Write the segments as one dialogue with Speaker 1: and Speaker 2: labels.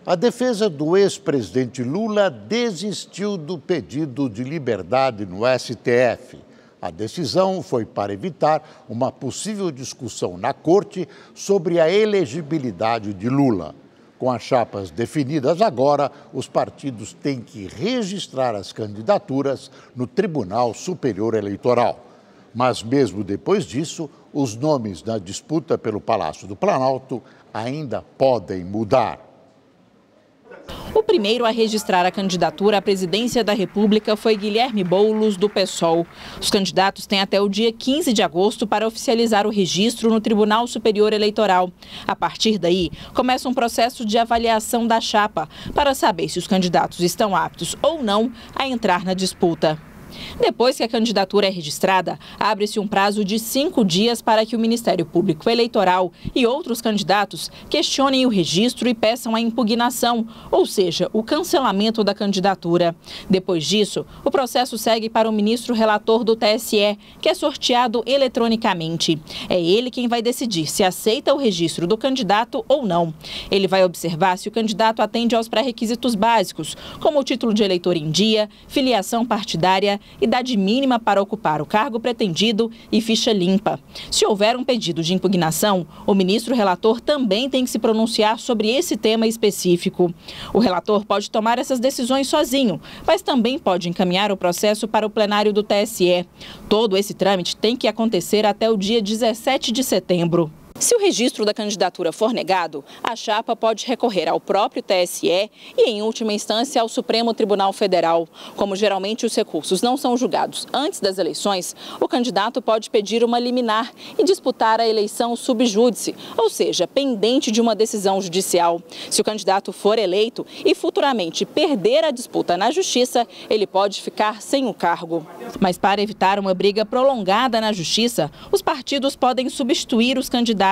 Speaker 1: A defesa do ex-presidente Lula desistiu do pedido de liberdade no STF. A decisão foi para evitar uma possível discussão na corte sobre a elegibilidade de Lula. Com as chapas definidas agora, os partidos têm que registrar as candidaturas no Tribunal Superior Eleitoral. Mas mesmo depois disso, os nomes na disputa pelo Palácio do Planalto ainda podem mudar.
Speaker 2: O primeiro a registrar a candidatura à presidência da República foi Guilherme Boulos, do PSOL. Os candidatos têm até o dia 15 de agosto para oficializar o registro no Tribunal Superior Eleitoral. A partir daí, começa um processo de avaliação da chapa para saber se os candidatos estão aptos ou não a entrar na disputa. Depois que a candidatura é registrada, abre-se um prazo de 5 dias para que o Ministério Público Eleitoral e outros candidatos questionem o registro e peçam a impugnação, ou seja, o cancelamento da candidatura. Depois disso, o processo segue para o ministro relator do TSE, que é sorteado eletronicamente. É ele quem vai decidir se aceita o registro do candidato ou não. Ele vai observar se o candidato atende aos pré-requisitos básicos, como o título de eleitor em dia, filiação partidária, idade mínima para ocupar o cargo pretendido e ficha limpa. Se houver um pedido de impugnação, o ministro relator também tem que se pronunciar sobre esse tema específico. O relator pode tomar essas decisões sozinho, mas também pode encaminhar o processo para o plenário do TSE. Todo esse trâmite tem que acontecer até o dia 17 de setembro. Se o registro da candidatura for negado, a chapa pode recorrer ao próprio TSE e, em última instância, ao Supremo Tribunal Federal. Como geralmente os recursos não são julgados antes das eleições, o candidato pode pedir uma liminar e disputar a eleição sub júdice, ou seja, pendente de uma decisão judicial. Se o candidato for eleito e futuramente perder a disputa na Justiça, ele pode ficar sem o cargo. Mas para evitar uma briga prolongada na Justiça, os partidos podem substituir os candidatos.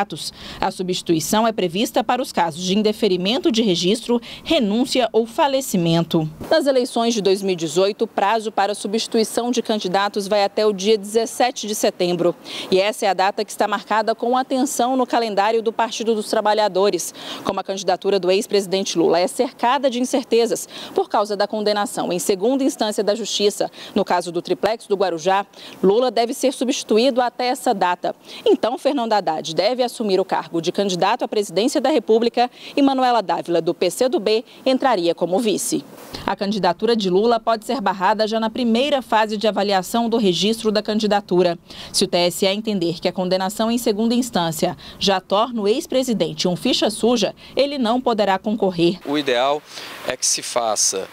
Speaker 2: A substituição é prevista para os casos de indeferimento de registro, renúncia ou falecimento. Nas eleições de 2018, o prazo para substituição de candidatos vai até o dia 17 de setembro. E essa é a data que está marcada com atenção no calendário do Partido dos Trabalhadores. Como a candidatura do ex-presidente Lula é cercada de incertezas por causa da condenação em segunda instância da Justiça, no caso do triplex do Guarujá, Lula deve ser substituído até essa data. Então, Fernando Haddad deve assumir o cargo de candidato à presidência da República e Manuela Dávila, do PCdoB, entraria como vice. A candidatura de Lula pode ser barrada já na primeira fase de avaliação do registro da candidatura. Se o TSE entender que a condenação em segunda instância já torna o ex-presidente um ficha suja, ele não poderá concorrer.
Speaker 3: O ideal é que se faça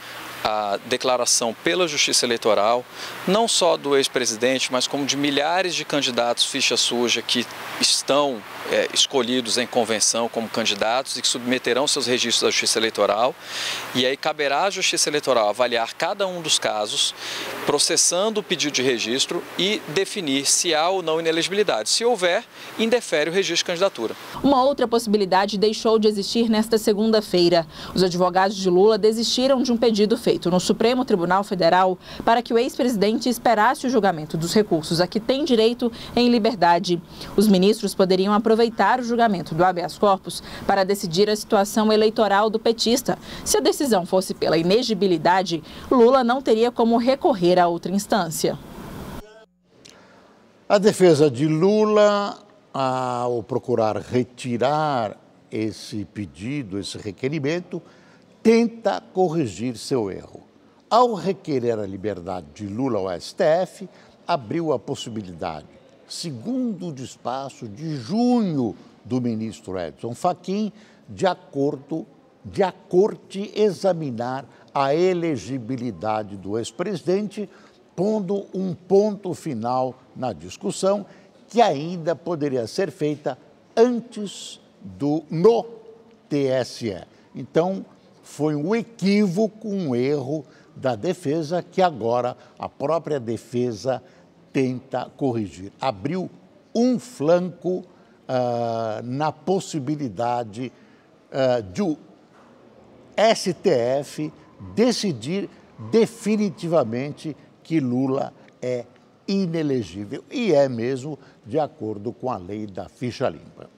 Speaker 3: a declaração pela Justiça Eleitoral, não só do ex-presidente, mas como de milhares de candidatos ficha suja que estão escolhidos em convenção como candidatos e que submeterão seus registros à Justiça Eleitoral. E aí caberá à Justiça Eleitoral avaliar cada um dos casos, processando o pedido de registro e definir se há ou não inelegibilidade. Se houver, indefere o registro de candidatura.
Speaker 2: Uma outra possibilidade deixou de existir nesta segunda-feira. Os advogados de Lula desistiram de um pedido feito no Supremo Tribunal Federal para que o ex-presidente esperasse o julgamento dos recursos a que tem direito em liberdade. Os ministros poderiam aproveitar o julgamento do habeas corpus para decidir a situação eleitoral do petista. Se a decisão fosse pela inegibilidade, Lula não teria como recorrer a outra instância.
Speaker 1: A defesa de Lula, ao procurar retirar esse pedido, esse requerimento, tenta corrigir seu erro. Ao requerer a liberdade de Lula ao STF, abriu a possibilidade, segundo o despacho de junho do ministro Edson Fachin, de a corte examinar a elegibilidade do ex-presidente, pondo um ponto final na discussão que ainda poderia ser feita antes no TSE. Então, foi um equívoco, um erro da defesa que agora a própria defesa tenta corrigir. Abriu um flanco na possibilidade de o STF decidir definitivamente que Lula é inelegível, e é mesmo de acordo com a lei da ficha limpa.